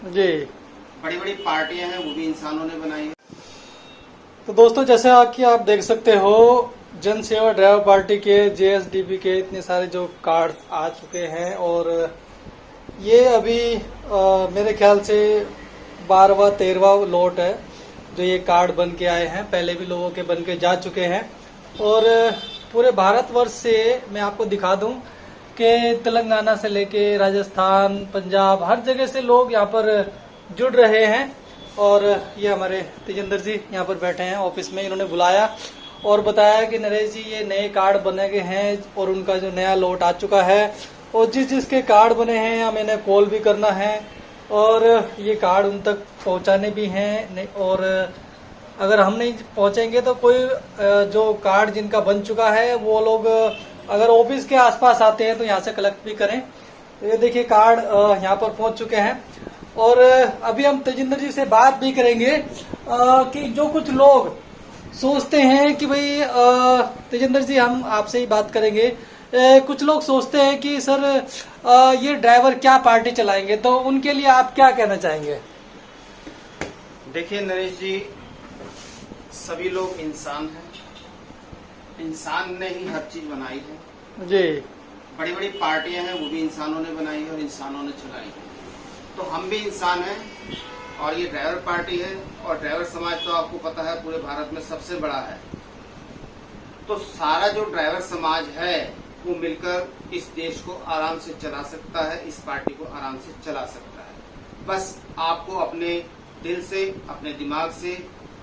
जी। बड़ी बड़ी पार्टियां हैं वो भी इंसानों ने बनाई है। तो दोस्तों, जैसा कि आप देख सकते हो, जन सेवा ड्राइवर पार्टी के, जेएसडीपी के इतने सारे जो कार्ड आ चुके हैं और ये अभी मेरे ख्याल से 12वां 13वां लॉट है जो ये कार्ड बन के आए हैं। पहले भी लोगों के बन के जा चुके हैं और पूरे भारतवर्ष से मैं आपको दिखा दूं कि तेलंगाना से लेके राजस्थान, पंजाब, हर जगह से लोग यहाँ पर जुड़ रहे हैं। और ये हमारे तेजेंद्र जी यहाँ पर बैठे हैं ऑफिस में। इन्होंने बुलाया और बताया कि नरेश जी ये नए कार्ड बने गए हैं और उनका जो नया लॉट आ चुका है और जिस जिसके कार्ड बने हैं हमें इन्हें कॉल भी करना है और ये कार्ड उन तक पहुंचाने भी हैं। और अगर हम नहीं पहुंचेंगे तो कोई जो कार्ड जिनका बन चुका है वो लोग अगर ऑफिस के आसपास आते हैं तो यहाँ से कलेक्ट भी करें। तो ये देखिए कार्ड यहाँ पर पहुंच चुके हैं और अभी हम तेजिंदर जी से बात भी करेंगे कि जो कुछ लोग सोचते हैं कि भाई तेजिंदर जी हम आपसे ही बात करेंगे। कुछ लोग सोचते हैं कि सर ये ड्राइवर क्या पार्टी चलाएंगे, तो उनके लिए आप क्या कहना चाहेंगे? देखिए नरेश जी, सभी लोग इंसान हैं, इंसान ने ही हर चीज बनाई है जी। बड़ी बड़ी पार्टियां हैं वो भी इंसानों ने बनाई है और इंसानों ने चलाई है। तो हम भी इंसान हैं और ये ड्राइवर पार्टी है और ड्राइवर समाज तो आपको पता है पूरे भारत में सबसे बड़ा है। तो सारा जो ड्राइवर समाज है वो मिलकर इस देश को आराम से चला सकता है, इस पार्टी को आराम से चला सकता है। बस आपको अपने दिल से, अपने दिमाग से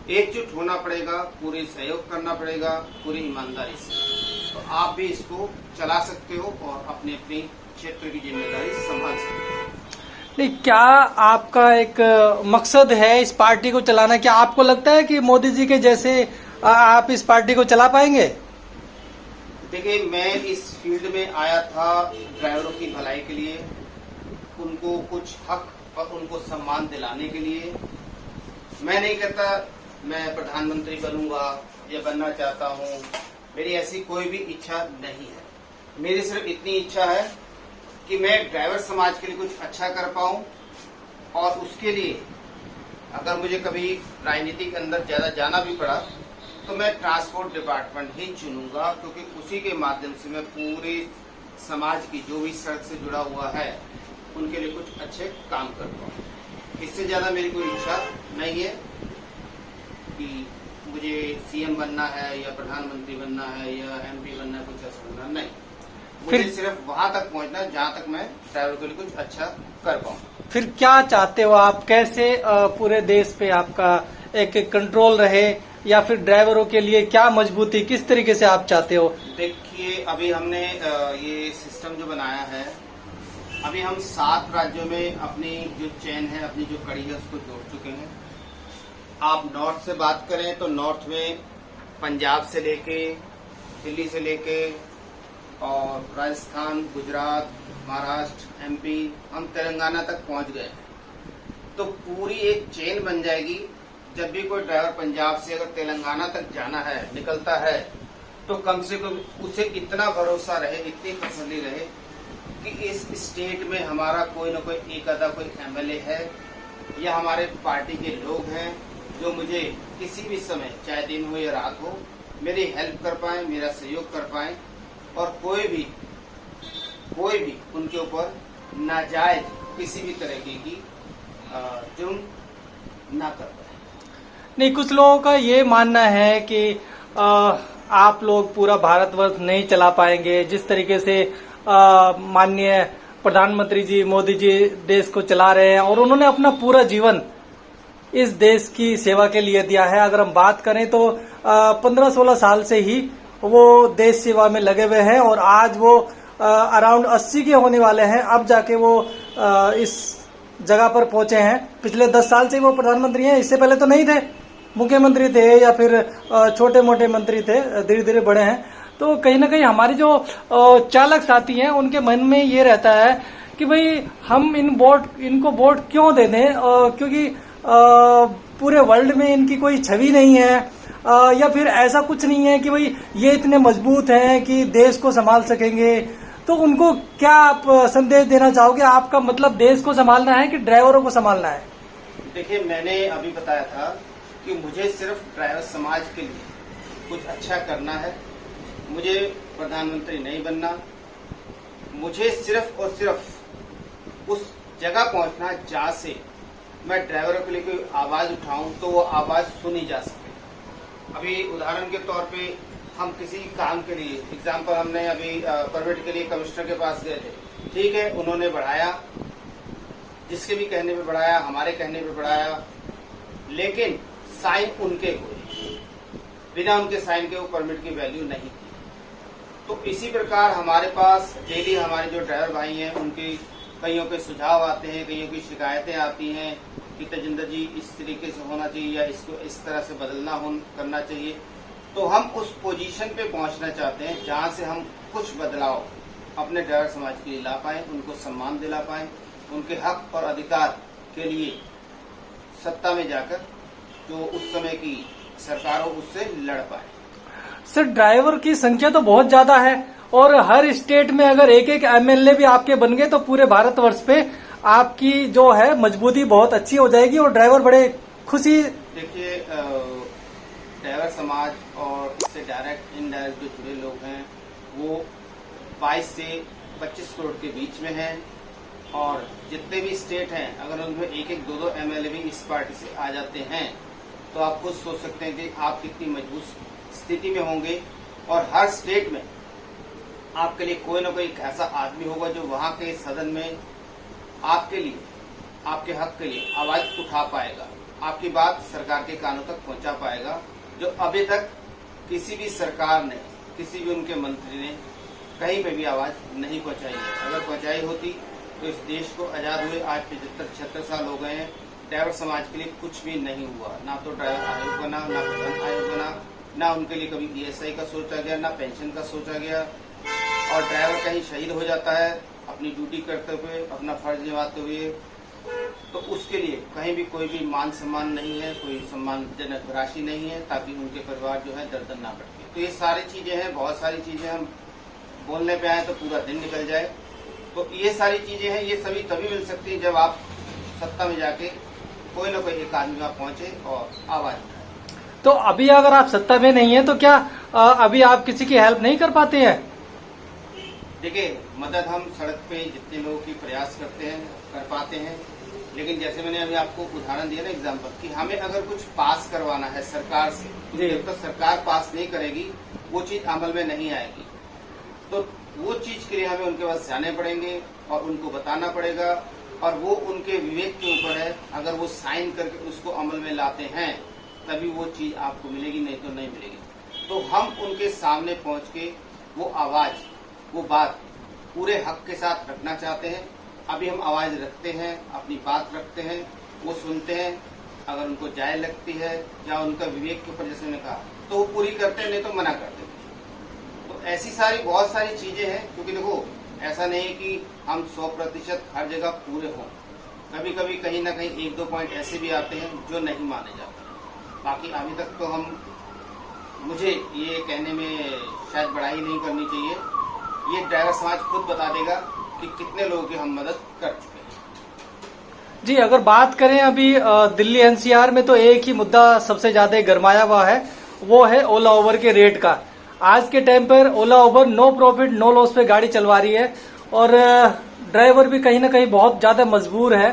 एकजुट होना पड़ेगा, पूरी सहयोग करना पड़ेगा, पूरी ईमानदारी से। तो आप भी इसको चला सकते हो और अपने अपने क्षेत्र की जिम्मेदारी संभाल सकते हो। नहीं, क्या आपका एक मकसद है इस पार्टी को चलाना? क्या आपको लगता है कि मोदी जी के जैसे आप इस पार्टी को चला पाएंगे? देखिए, मैं इस फील्ड में आया था ड्राइवरों की भलाई के लिए, उनको कुछ हक और उनको सम्मान दिलाने के लिए। मैं नहीं कहता मैं प्रधानमंत्री बनूंगा या बनना चाहता हूं, मेरी ऐसी कोई भी इच्छा नहीं है। मेरी सिर्फ इतनी इच्छा है कि मैं ड्राइवर समाज के लिए कुछ अच्छा कर पाऊं और उसके लिए अगर मुझे कभी राजनीति के अंदर ज्यादा जाना भी पड़ा तो मैं ट्रांसपोर्ट डिपार्टमेंट ही चुनूंगा, क्योंकि उसी के माध्यम से मैं पूरे समाज की जो भी सड़क से जुड़ा हुआ है उनके लिए कुछ अच्छे काम कर पाऊं। इससे ज्यादा मेरी कोई इच्छा नहीं है कि मुझे सीएम बनना है या प्रधानमंत्री बनना है या एमपी बनना है, कुछ ऐसा बनना नहीं। मुझे सिर्फ वहां तक पहुंचना है जहां तक मैं ड्राइवर के लिए कुछ अच्छा कर पाऊं। फिर क्या चाहते हो आप? कैसे पूरे देश पे आपका एक कंट्रोल रहे या फिर ड्राइवरों के लिए क्या मजबूती, किस तरीके से आप चाहते हो? देखिए, अभी हमने ये सिस्टम जो बनाया है, अभी हम 7 राज्यों में अपनी जो चेन है, अपनी जो कड़ी है उसको जोड़ चुके हैं। आप नॉर्थ से बात करें तो नॉर्थ में पंजाब से लेके, दिल्ली से लेके और राजस्थान, गुजरात, महाराष्ट्र, एमपी, हम तेलंगाना तक पहुंच गए। तो पूरी एक चेन बन जाएगी। जब भी कोई ड्राइवर पंजाब से अगर तेलंगाना तक जाना है, निकलता है, तो कम से कम उसे इतना भरोसा रहे, इतनी तसल्ली रहे कि इस स्टेट में हमारा कोई न कोई एक आधा कोई एमएलए है या हमारे पार्टी के लोग हैं जो मुझे किसी भी समय, चाहे दिन हो या रात हो, मेरी हेल्प कर पाए, मेरा सहयोग कर पाए और कोई भी उनके ऊपर नाजायज किसी भी तरह की जुर्म ना कर पाए। नहीं, कुछ लोगों का ये मानना है कि आप लोग पूरा भारतवर्ष नहीं चला पाएंगे जिस तरीके से माननीय प्रधानमंत्री जी मोदी जी देश को चला रहे हैं और उन्होंने अपना पूरा जीवन इस देश की सेवा के लिए दिया है। अगर हम बात करें तो 15-16 साल से ही वो देश सेवा में लगे हुए हैं और आज वो अराउंड 80 के होने वाले हैं, अब जाके वो इस जगह पर पहुंचे हैं। पिछले 10 साल से वो प्रधानमंत्री हैं, इससे पहले तो नहीं थे, मुख्यमंत्री थे या फिर छोटे मोटे मंत्री थे, धीरे धीरे बड़े हैं। तो कहीं ना कहीं हमारे जो चालक साथी हैं उनके मन में ये रहता है कि भाई हम इनको वोट क्यों दे दें, क्योंकि पूरे वर्ल्ड में इनकी कोई छवि नहीं है या फिर ऐसा कुछ नहीं है कि भाई ये इतने मजबूत हैं कि देश को संभाल सकेंगे। तो उनको क्या आप संदेश देना चाहोगे? आपका मतलब देश को संभालना है कि ड्राइवरों को संभालना है? देखिए, मैंने अभी बताया था कि मुझे सिर्फ ड्राइवर समाज के लिए कुछ अच्छा करना है। मुझे प्रधानमंत्री नहीं बनना। मुझे सिर्फ और सिर्फ उस जगह पहुंचना जहां से मैं ड्राइवरों के लिए कोई आवाज उठाऊं तो वो आवाज सुनी जा सके। अभी उदाहरण के तौर पे हम किसी काम के लिए एग्जाम्पल, हमने अभी परमिट के लिए कमिश्नर के पास गए थे। ठीक है, उन्होंने बढ़ाया, जिसके भी कहने पे बढ़ाया, हमारे कहने पे बढ़ाया, लेकिन साइन उनके हुए, बिना उनके साइन के वो परमिट की वैल्यू नहीं थी। तो इसी प्रकार हमारे पास डेली हमारे जो ड्राइवर भाई हैं उनके कईयों के सुझाव आते हैं, कईयों की शिकायतें आती हैं कि तेजिंदर जी इस तरीके से होना चाहिए या इसको इस तरह से बदलना करना चाहिए। तो हम उस पोजीशन पे पहुंचना चाहते हैं जहां से हम कुछ बदलाव अपने ड्राइवर समाज के लिए ला पाए, उनको सम्मान दिला पाए, उनके हक और अधिकार के लिए सत्ता में जाकर जो उस समय की सरकार हो उससे लड़ पाए। सर, ड्राइवर की संख्या तो बहुत ज्यादा है और हर स्टेट में अगर एक एक एमएलए भी आपके बन गए तो पूरे भारतवर्ष पे आपकी जो है मजबूती बहुत अच्छी हो जाएगी और ड्राइवर बड़े खुशी। देखिए, ड्राइवर समाज और इससे डायरेक्ट इनडायरेक्ट जो जुड़े लोग हैं वो 22 से 25 करोड़ के बीच में हैं और जितने भी स्टेट हैं अगर उनमें एक एक दो एमएलए भी इस पार्टी से आ जाते हैं तो आप खुद सोच सकते हैं कि आप कितनी मजबूत स्थिति में होंगे। और हर स्टेट में आपके लिए कोई ना कोई ऐसा आदमी होगा जो वहां के सदन में आपके लिए, आपके हक के लिए आवाज उठा पाएगा, आपकी बात सरकार के कानों तक पहुंचा पाएगा, जो अभी तक किसी भी सरकार ने, किसी भी उनके मंत्री ने कहीं पे भी आवाज नहीं पहुंचाई है। अगर पहुंचाई होती तो इस देश को आजाद हुए आज 75-76 साल हो गए हैं, ड्राइवर समाज के लिए कुछ भी नहीं हुआ। ना तो ड्राइवर आयोग बना, ना प्रधान आयोग बना, ना उनके लिए कभी ईएसआई का सोचा गया, ना पेंशन का सोचा गया। और ड्राइवर कहीं शहीद हो जाता है अपनी ड्यूटी करते हुए, अपना फर्ज निभाते हुए, तो उसके लिए कहीं भी कोई भी मान सम्मान नहीं है, कोई सम्मानजनक राशि नहीं है ताकि उनके परिवार जो है दर ना भटके। तो ये सारी चीजें हैं, बहुत सारी चीजें हम बोलने पे आए तो पूरा दिन निकल जाए। तो ये सारी चीजें हैं, ये सभी तभी मिल सकती है जब आप सत्ता में जाके कोई ना कोई एक आदमी वहां पहुंचे और आवाज उठाए। तो अभी अगर आप सत्ता में नहीं है तो क्या अभी आप किसी की हेल्प नहीं कर पाते हैं? देखिए, मदद हम सड़क पे जितने लोगों की प्रयास करते हैं कर पाते हैं, लेकिन जैसे मैंने अभी आपको उदाहरण दिया ना एग्जाम्पल कि हमें अगर कुछ पास करवाना है सरकार से, तो जब तक सरकार पास नहीं करेगी वो चीज अमल में नहीं आएगी। तो वो चीज के लिए हमें उनके पास जाने पड़ेंगे और उनको बताना पड़ेगा और वो उनके विवेक के ऊपर है। अगर वो साइन करके उसको अमल में लाते हैं तभी वो चीज आपको मिलेगी, नहीं तो नहीं मिलेगी। तो हम उनके सामने पहुंच के वो आवाज, वो बात पूरे हक के साथ रखना चाहते हैं। अभी हम आवाज रखते हैं, अपनी बात रखते हैं, वो सुनते हैं। अगर उनको जायज लगती है या उनका विवेक के ऊपर जैसे मैंने कहा तो वो पूरी करते हैं, नहीं तो मना करते हैं। तो ऐसी सारी बहुत सारी चीजें हैं, क्योंकि देखो ऐसा नहीं है कि हम 100% हर जगह पूरे हों। कभी कभी कहीं ना कहीं 1-2 पॉइंट ऐसे भी आते हैं जो नहीं माने जाते। बाकी अभी तक तो मुझे ये कहने में शायद बड़ाई नहीं करनी चाहिए, ये ड्राइवर समाज खुद बता देगा कि कितने लोगों की हम मदद कर चुके हैं। जी, अगर बात करें अभी दिल्ली एनसीआर में तो एक ही मुद्दा सबसे ज्यादा गरमाया हुआ है, वो है ओला उबर के रेट का। आज के टाइम पर ओला उबर नो प्रॉफिट नो लॉस पे गाड़ी चलवा रही है और ड्राइवर भी कहीं ना कहीं बहुत ज्यादा मजबूर है।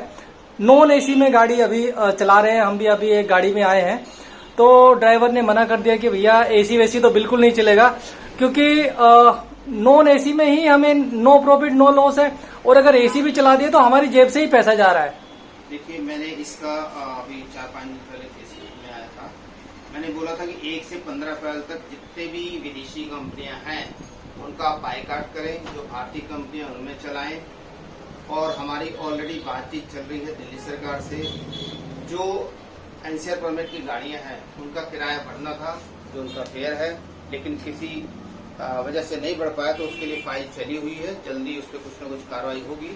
नॉन एसी में गाड़ी अभी चला रहे हैं, हम भी अभी एक गाड़ी में आए हैं तो ड्राइवर ने मना कर दिया कि भैया एसी वैसी तो बिल्कुल नहीं चलेगा, क्योंकि नॉन एसी में ही हमें नो प्रॉफिट नो लॉस है और अगर एसी भी चला दिए तो हमारी जेब से ही पैसा जा रहा है। देखिए, मैंने इसका अभी 4-5 दिन पहले फेसबुक में आया था, मैंने बोला था कि 1 से 15 अप्रैल तक जितने भी विदेशी कंपनियां हैं उनका आप बायकाट करें, जो भारतीय कंपनियां उनमें चलाएं। और हमारी ऑलरेडी बातचीत चल रही है दिल्ली सरकार से। जो एनसीआर परमिट की गाड़ियां हैं उनका किराया बढ़ना था, जो उनका फेयर है, लेकिन किसी वजह से नहीं बढ़ पाया तो उसके लिए फाइल चली हुई है, जल्दी उस पर कुछ न कुछ कार्रवाई होगी।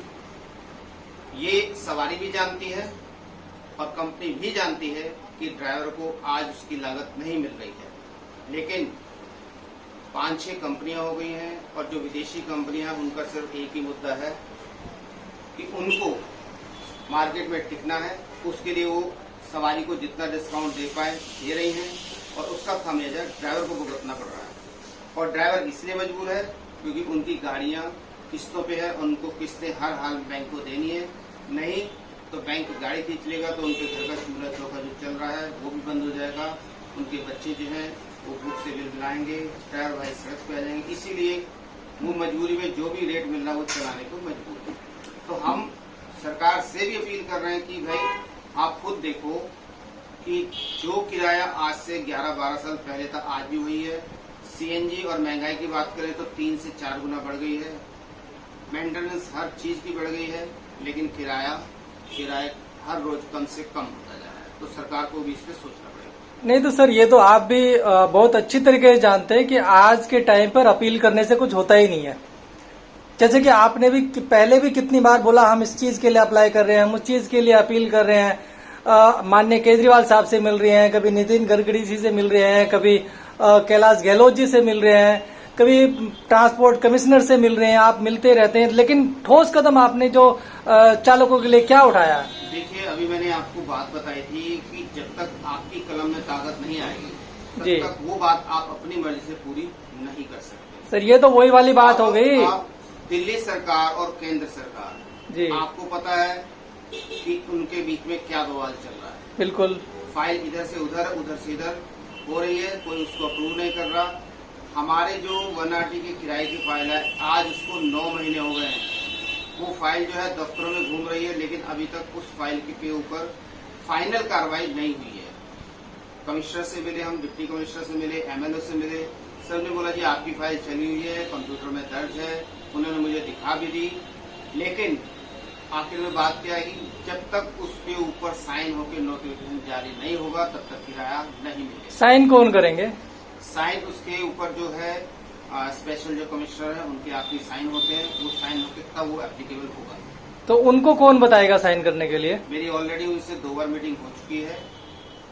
ये सवारी भी जानती है और कंपनी भी जानती है कि ड्राइवर को आज उसकी लागत नहीं मिल रही है, लेकिन 5-6 कंपनियां हो गई हैं और जो विदेशी कंपनियां हैं उनका सिर्फ एक ही मुद्दा है कि उनको मार्केट में टिकना है। उसके लिए वो सवारी को जितना डिस्काउंट दे पाए दे रही हैं और उसका खामियाजा ड्राइवर को भुगतना पड़ रहा है। और ड्राइवर इसलिए मजबूर है क्योंकि उनकी गाड़ियां किस्तों पे है, उनको किस्तें हर हाल बैंक को देनी है, नहीं तो बैंक गाड़ी खींच लेगा तो उनके घर का चूल्हा चौका जो चल रहा है वो भी बंद हो जाएगा। उनके बच्चे जो हैं वो भूख से बिलबिलाएंगे, ड्राइवर भाई सड़क पे आ जाएंगे। इसीलिए वो मजबूरी में जो भी रेट मिल रहा है वो चलाने को मजबूर है। तो हम सरकार से भी अपील कर रहे हैं कि भाई आप खुद देखो कि जो किराया आज से 11-12 साल पहले था आज भी वही है। सीएनजी और महंगाई की बात करें तो 3 से 4 गुना बढ़ गई है। मेंटेनेंस हर चीज की बढ़ गई है, लेकिन किराया हर रोज कम से कम होता जा रहा है। तो सरकार को भी इस पे सोचना पड़ेगा। नहीं तो सर, ये तो आप भी बहुत अच्छी तरीके से जानते हैं कि आज के टाइम पर अपील करने से कुछ होता ही नहीं है। जैसे कि आपने भी पहले भी कितनी बार बोला हम इस चीज के लिए अप्लाई कर रहे हैं, हम उस चीज के लिए अपील कर रहे हैं। माननीय केजरीवाल साहब से मिल रहे हैं, कभी नितिन गडकरी जी से मिल रहे हैं, कभी कैलाश गहलोत जी से मिल रहे हैं, कभी ट्रांसपोर्ट कमिश्नर से मिल रहे हैं। आप मिलते रहते हैं, लेकिन ठोस कदम आपने जो चालकों के लिए क्या उठाया? देखिए, अभी मैंने आपको बात बताई थी कि जब तक आपकी कलम में ताकत नहीं आएगी तब तक वो बात आप अपनी मर्जी से पूरी नहीं कर सकते। सर, ये तो वही वाली बात हो गई। दिल्ली सरकार और केंद्र सरकार जी, आपको पता है कि उनके बीच में क्या बवाल चल रहा है। बिल्कुल, फाइल इधर से इधर हो रही है, कोई उसको अप्रूव नहीं कर रहा। हमारे जो 1RT की किराए की फाइल है, आज उसको 9 महीने हो गए हैं। वो फाइल जो है दफ्तरों में घूम रही है, लेकिन अभी तक उस फाइल के ऊपर फाइनल कार्रवाई नहीं हुई है। कमिश्नर से मिले हम, डिप्टी कमिश्नर से मिले, MLO से मिले, सबने बोला जी आपकी फाइल चली हुई है, कंप्यूटर में दर्ज है। उन्होंने मुझे दिखा भी दी, लेकिन आखिर में बात क्या है कि जब तक उसके ऊपर साइन होकर नोटिफिकेशन जारी नहीं होगा तब तक किराया नहीं मिलेगा। साइन कौन करेंगे? साइन उसके ऊपर जो है स्पेशल जो कमिश्नर है उनके आखिरी साइन होते हैं, वो साइन होकर तब वो एप्लीकेबल होगा। तो उनको कौन बताएगा साइन करने के लिए? मेरी ऑलरेडी उनसे 2 बार मीटिंग हो चुकी है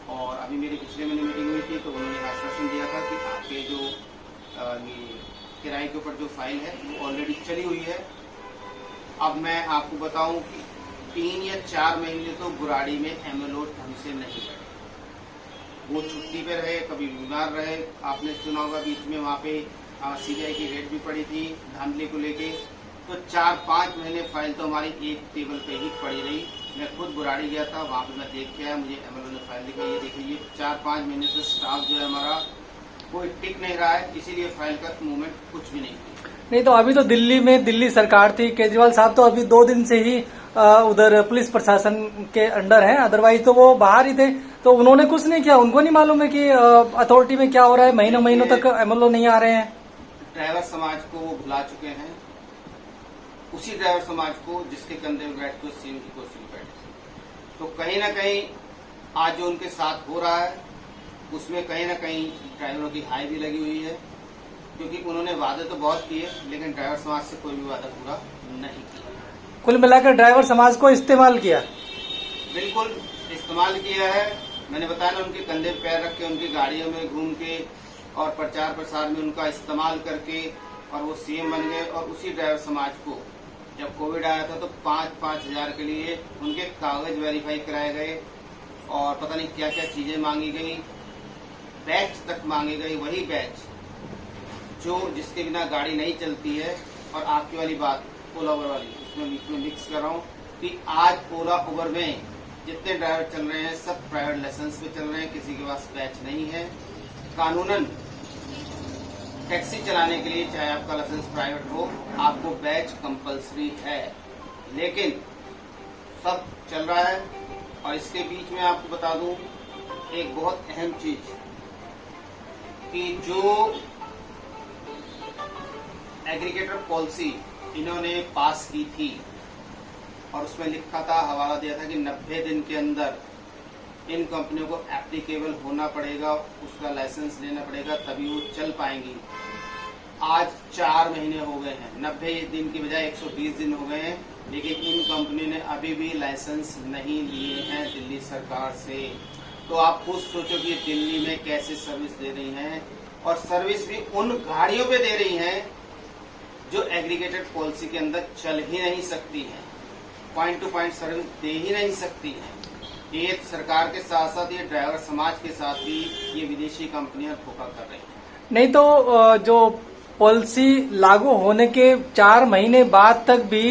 और अभी मेरी पिछले महीने मीटिंग हुई थी, तो उन्होंने आश्वासन दिया था कि आपके जो किराए के ऊपर जो फाइल है वो ऑलरेडी चली हुई है। अब मैं आपको बताऊं कि 3 या 4 महीने तो बुराड़ी में MLO ढंग से नहीं रहे, वो छुट्टी पे रहे, कभी बीमार रहे। आपने सुना होगा बीच में वहाँ पे CBI की रेड भी पड़ी थी धांधली को लेके। तो 4-5 महीने फाइल तो हमारी एक टेबल पे ही पड़ी रही। मैं खुद बुराड़ी गया था, वहाँ पे मैं देख के आया, मुझे MLO ने फाइल दिखाई, ये देखिए 4-5 महीने से स्टाफ जो है हमारा कोई टिक नहीं रहा है, इसीलिए फाइल का मूवमेंट कुछ भी नहीं। तो अभी तो दिल्ली में दिल्ली सरकार थी, केजरीवाल साहब तो अभी 2 दिन से ही उधर पुलिस प्रशासन के अंडर हैं, अदरवाइज तो वो बाहर ही थे। तो उन्होंने कुछ नहीं किया, उनको नहीं मालूम है कि अथॉरिटी में क्या हो रहा है। महीनों तक MLO नहीं आ रहे हैं। ड्राइवर समाज को वो भुला चुके हैं, उसी ड्राइवर समाज को जिसके कंधे में बैठ के सीएम की कुर्सी में बैठे। तो कहीं ना कहीं आज जो उनके साथ हो रहा है उसमें कहीं ना कहीं ड्राइवरों की हाई भी लगी हुई है, क्योंकि उन्होंने वादे तो बहुत किए लेकिन ड्राइवर समाज से कोई भी वादा पूरा नहीं किया। कुल मिलाकर ड्राइवर समाज को इस्तेमाल किया, बिल्कुल इस्तेमाल किया है। मैंने बताया ना, उनके कंधे पे पैर रख के, उनकी गाड़ियों में घूम के और प्रचार प्रसार में उनका इस्तेमाल करके और वो सीएम बन गए। और उसी ड्राइवर समाज को जब कोविड आया था तो 5-5 हजार के लिए उनके कागज वेरीफाई कराए गए और पता नहीं क्या क्या चीजें मांगी गई, बैच तक मांगे गए, वही बैच जो जिसके बिना गाड़ी नहीं चलती है। और आपकी वाली बात ओला उबर वाली, उसमें बीच में मिक्स कर रहा हूँ कि आज ओला उबर में जितने ड्राइवर चल रहे हैं सब प्राइवेट लाइसेंस पे चल रहे हैं, किसी के पास बैच नहीं है। कानूनन टैक्सी चलाने के लिए चाहे आपका लाइसेंस प्राइवेट हो, आपको बैच कंपलसरी है, लेकिन सब चल रहा है। और इसके बीच में आपको बता दूं एक बहुत अहम चीज कि जो एग्रीगेटर पॉलिसी इन्होंने पास की थी और उसमें लिखा था, हवाला दिया था कि 90 दिन के अंदर इन कंपनियों को एप्लीकेबल होना पड़ेगा, उसका लाइसेंस लेना पड़ेगा, तभी वो चल पाएंगी। आज 4 महीने हो गए हैं, 90 दिन की बजाय 120 दिन हो गए हैं, लेकिन इन कंपनी ने अभी भी लाइसेंस नहीं लिए हैं दिल्ली सरकार से। तो आप खुद सोचो कि ये दिल्ली में कैसे सर्विस दे रही हैं, और सर्विस भी उन गाड़ियों पे दे रही हैं जो एग्रीगेटेड पॉलिसी के अंदर चल ही नहीं सकती हैं, पॉइंट टू पॉइंट सर्विस दे ही नहीं सकती हैं। ये सरकार के साथ साथ ये ड्राइवर समाज के साथ भी ये विदेशी कंपनियां धोखा कर रही हैं। नहीं तो जो पॉलिसी लागू होने के 4 महीने बाद तक भी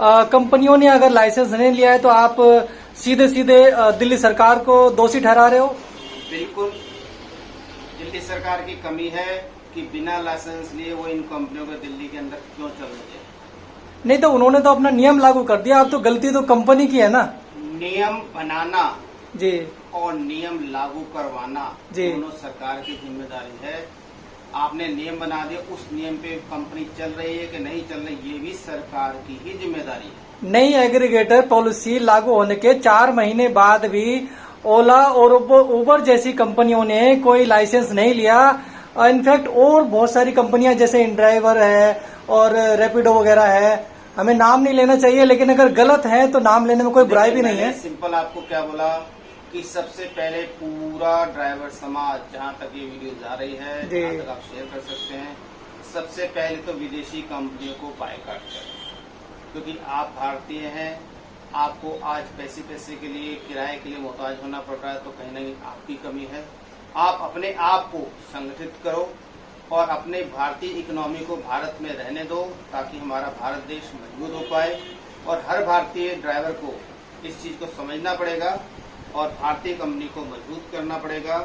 कंपनियों ने अगर लाइसेंस नहीं लिया है तो आप सीधे सीधे दिल्ली सरकार को दोषी ठहरा रहे हो। बिल्कुल दिल्ली सरकार की कमी है कि बिना लाइसेंस लिए वो इन कंपनियों को दिल्ली के अंदर क्यों चल रही है। नहीं तो उन्होंने तो अपना नियम लागू कर दिया, अब तो गलती तो कंपनी की है ना। नियम बनाना जी और नियम लागू करवाना जी दोनों सरकार की जिम्मेदारी है। आपने नियम बना दिया, उस नियम पे कंपनी चल रही है कि नहीं चल रही, ये भी सरकार की ही जिम्मेदारी है। नई एग्रीगेटर पॉलिसी लागू होने के 4 महीने बाद भी ओला और उबर जैसी कंपनियों ने कोई लाइसेंस नहीं लिया। इनफैक्ट और बहुत सारी कंपनियां जैसे इनड्राइवर है और रैपिडो वगैरह है, हमें नाम नहीं लेना चाहिए, लेकिन अगर गलत है तो नाम लेने में कोई बुराई भी नहीं है। सिंपल आपको क्या बोला कि सबसे पहले पूरा ड्राइवर समाज, जहाँ तक ये वीडियो जा रही है जहाँ तक आप शेयर कर सकते हैं, सबसे पहले तो विदेशी कंपनियों को बायकॉट करें, क्योंकि आप भारतीय हैं। आपको आज पैसे के लिए, किराए के लिए मोहताज होना पड़ रहा है, तो कहीं ना कहीं आपकी कमी है। आप अपने आप को संगठित करो और अपने भारतीय इकोनॉमी को भारत में रहने दो, ताकि हमारा भारत देश मजबूत हो पाए। और हर भारतीय ड्राइवर को इस चीज को समझना पड़ेगा और भारतीय कंपनी को मजबूत करना पड़ेगा।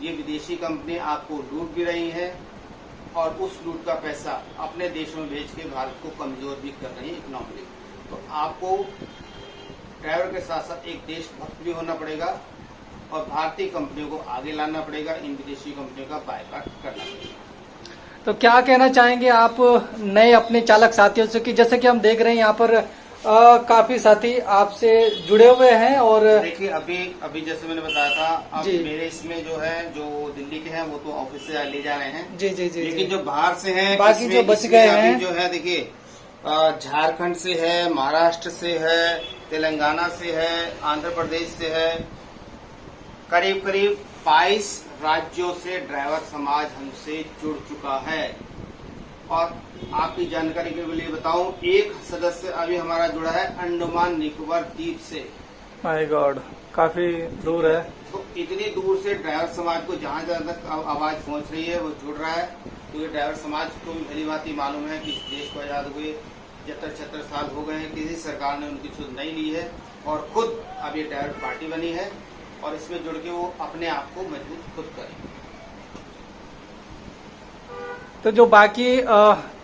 ये विदेशी कंपनी आपको लूट भी रही है और उस लूट का पैसा अपने देश में बेच के भारत को कमजोर भी कर रही है इकोनॉमी। तो आपको ड्राइवर के साथ साथ एक देशभक्त भी होना पड़ेगा और भारतीय कंपनियों को आगे लाना पड़ेगा, इन विदेशी कंपनियों का बायकॉट करना पड़ेगा। तो क्या कहना चाहेंगे आप नए अपने चालक साथियों से कि जैसे कि हम देख रहे हैं यहाँ पर काफी साथी आपसे जुड़े हुए हैं। और देखिए अभी जैसे मैंने बताया था, अब मेरे इसमें जो है जो दिल्ली के हैं वो तो ऑफिस से ले जा रहे हैं। जी जी जी, लेकिन जो बाहर से हैं, बाकी जो बच गए हैं जो है देखिए झारखंड से है, महाराष्ट्र से है, तेलंगाना से है, आंध्र प्रदेश से है, करीब 22 राज्यों से ड्राइवर समाज हमसे जुड़ चुका है। और आपकी जानकारी के लिए बताऊं, एक सदस्य अभी हमारा जुड़ा है अंडमान निकोबार द्वीप से। माय गॉड, काफी दूर है। तो इतनी दूर से ड्राइवर समाज को जहाँ जहाँ तक आवाज पहुंच रही है वो जुड़ रहा है, क्योंकि तो ड्राइवर समाज को भी भली भांति मालूम है कि इस देश को आजाद हुए 76 साल हो गए हैं, किसी सरकार ने उनकी सुध नहीं ली है और खुद अब ये ड्राइवर पार्टी बनी है और इसमें जुड़ के वो अपने आप को मजबूत खुद करें। तो जो बाकी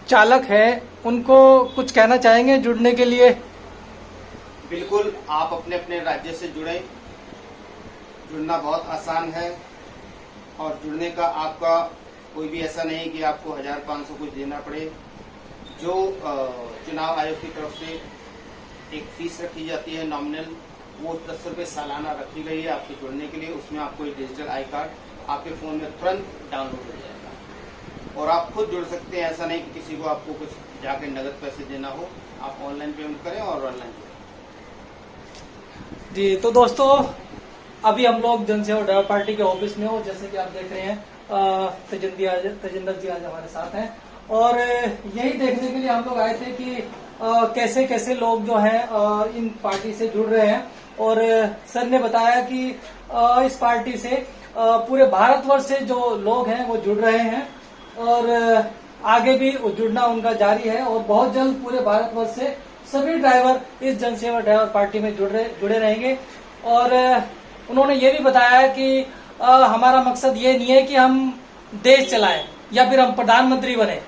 चालक हैं उनको कुछ कहना चाहेंगे जुड़ने के लिए? बिल्कुल, आप अपने अपने राज्य से जुड़ें। जुड़ना बहुत आसान है और जुड़ने का आपका कोई भी ऐसा नहीं कि आपको 1500 कुछ देना पड़े। जो चुनाव आयोग की तरफ से एक फीस रखी जाती है नॉमिनल, वो 10 रुपये सालाना रखी गई है आपके जुड़ने के लिए। उसमें आपको एक डिजिटल आई कार्ड आपके फोन में तुरंत डाउनलोड हो जाएगा और आप खुद जुड़ सकते हैं। ऐसा नहीं कि किसी को आपको कुछ जाके नगद पैसे देना हो, आप ऑनलाइन पेमेंट करें और ऑनलाइन जुड़ें। जी, तो दोस्तों अभी हम लोग जनसेवा ड्राइवर पार्टी के ऑफिस में हो, जैसे कि आप देख रहे हैं तेजिंदर जी आज हमारे साथ हैं और यही देखने के लिए हम लोग आए थे कि कैसे कैसे लोग जो हैं इन पार्टी से जुड़ रहे हैं। और सर ने बताया कि इस पार्टी से पूरे भारतवर्ष से जो लोग हैं वो जुड़ रहे हैं और आगे भी जुड़ना उनका जारी है और बहुत जल्द पूरे भारतवर्ष से सभी ड्राइवर इस जनसेवा ड्राइवर पार्टी में जुड़े रहेंगे। और उन्होंने ये भी बताया कि हमारा मकसद ये नहीं है कि हम देश चलाएं या फिर हम प्रधानमंत्री बने।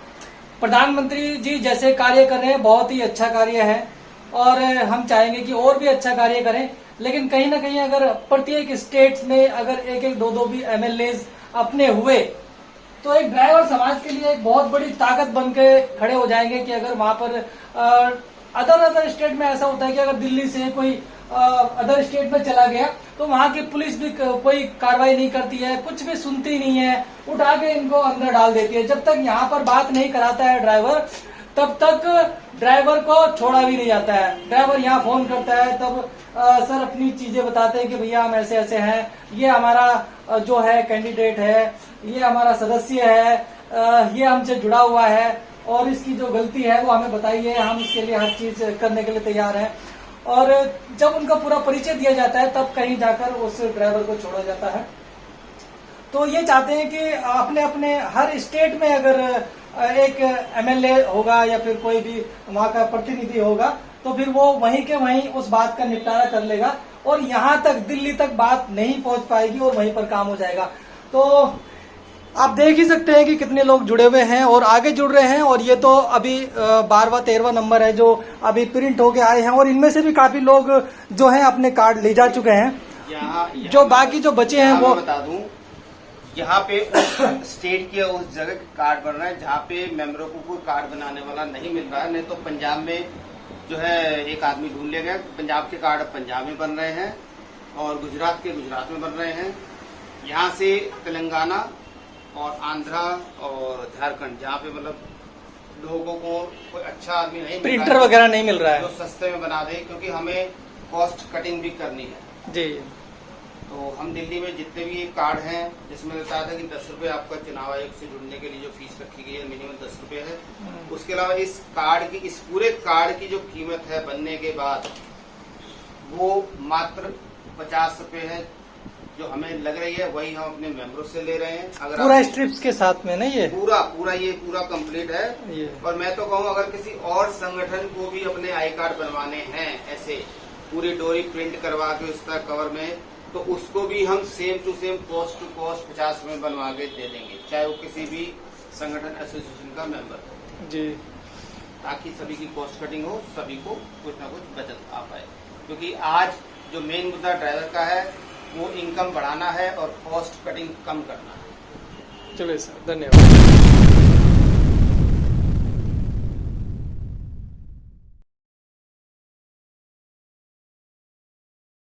प्रधानमंत्री जी जैसे कार्य कर रहे हैं बहुत ही अच्छा कार्य है और हम चाहेंगे कि और भी अच्छा कार्य करें, लेकिन कहीं ना कहीं अगर प्रत्येक स्टेट्स में अगर एक एक दो भी एमएलएज अपने हुए तो एक ड्राइवर समाज के लिए एक बहुत बड़ी ताकत बन के खड़े हो जाएंगे। कि अगर वहां पर अदर स्टेट में ऐसा होता है कि अगर दिल्ली से कोई अदर स्टेट में चला गया तो वहां की पुलिस भी कोई कार्रवाई नहीं करती है, कुछ भी सुनती नहीं है, उठा के इनको अंदर डाल देती है। जब तक यहाँ पर बात नहीं कराता है ड्राइवर तब तक ड्राइवर को छोड़ा भी नहीं जाता है। ड्राइवर यहाँ फोन करता है तब सर अपनी चीजें बताते हैं कि भैया हम ऐसे ऐसे हैं, ये हमारा जो है कैंडिडेट है, ये हमारा सदस्य है, ये हमसे जुड़ा हुआ है और इसकी जो गलती है वो हमें बताइए, हम इसके लिए हर चीज करने के लिए तैयार हैं। और जब उनका पूरा परिचय दिया जाता है तब कहीं जाकर उस ड्राइवर को छोड़ा जाता है। तो ये चाहते हैं कि अपने अपने हर स्टेट में अगर एक एमएलए होगा या फिर कोई भी वहां का प्रतिनिधि होगा तो फिर वो वहीं के वहीं उस बात का निपटारा कर लेगा और यहाँ तक दिल्ली तक बात नहीं पहुंच पाएगी और वहीं पर काम हो जाएगा। तो आप देख ही सकते हैं कि कितने लोग जुड़े हुए हैं और आगे जुड़ रहे हैं। और ये तो अभी 12वां 13वां नंबर है जो अभी प्रिंट होके आए हैं और इनमें से भी काफी लोग जो हैं अपने कार्ड ले जा चुके हैं। जो बाकी जो बचे हैं वो बता दूं, यहाँ पे उस स्टेट के उस जगह कार्ड बन रहा है जहाँ पे मेंबरों को कोई कार्ड बनाने वाला नहीं मिल रहा है। नहीं तो पंजाब में जो है एक आदमी ढूंढ लिया गया, पंजाब के कार्ड पंजाब में बन रहे हैं और गुजरात के गुजरात में बन रहे हैं। यहाँ से तेलंगाना और आंध्रा और झारखंड जहाँ पे मतलब लोगों को कोई अच्छा आदमी नहीं, प्रिंटर वगैरह नहीं मिल रहा है, जो सस्ते में बना दे, क्योंकि हमें कॉस्ट कटिंग भी करनी है जी। तो हम दिल्ली में जितने भी कार्ड हैं, जिसमें बताया था कि 10 रुपए आपका चुनाव आयोग से जुड़ने के लिए जो फीस रखी गई है मिनिमम 10 रुपए है। उसके अलावा इस कार्ड की, इस पूरे कार्ड की जो कीमत है बनने के बाद वो मात्र 50 रुपए है। जो हमें लग रही है वही हम अपने मेंबरों से ले रहे हैं। अगर पूरा स्ट्रिप्स के साथ में नहीं, ये पूरा कंप्लीट है ये। और मैं तो कहूँ अगर किसी और संगठन को भी अपने आई कार्ड बनवाने हैं ऐसे पूरी डोरी प्रिंट करवा के उसका कवर में, तो उसको भी हम same to same cost to cost 50 में बनवा के दे देंगे, चाहे वो किसी भी संगठन एसोसिएशन का मेंबर हो जी, ताकि सभी की कॉस्ट कटिंग हो, सभी को कुछ ना कुछ बचत आ पाए। क्योंकि आज जो मेन मुद्दा ड्राइवर का है वो इनकम बढ़ाना है और कॉस्ट कटिंग कम करना है। चलिए सर, धन्यवाद।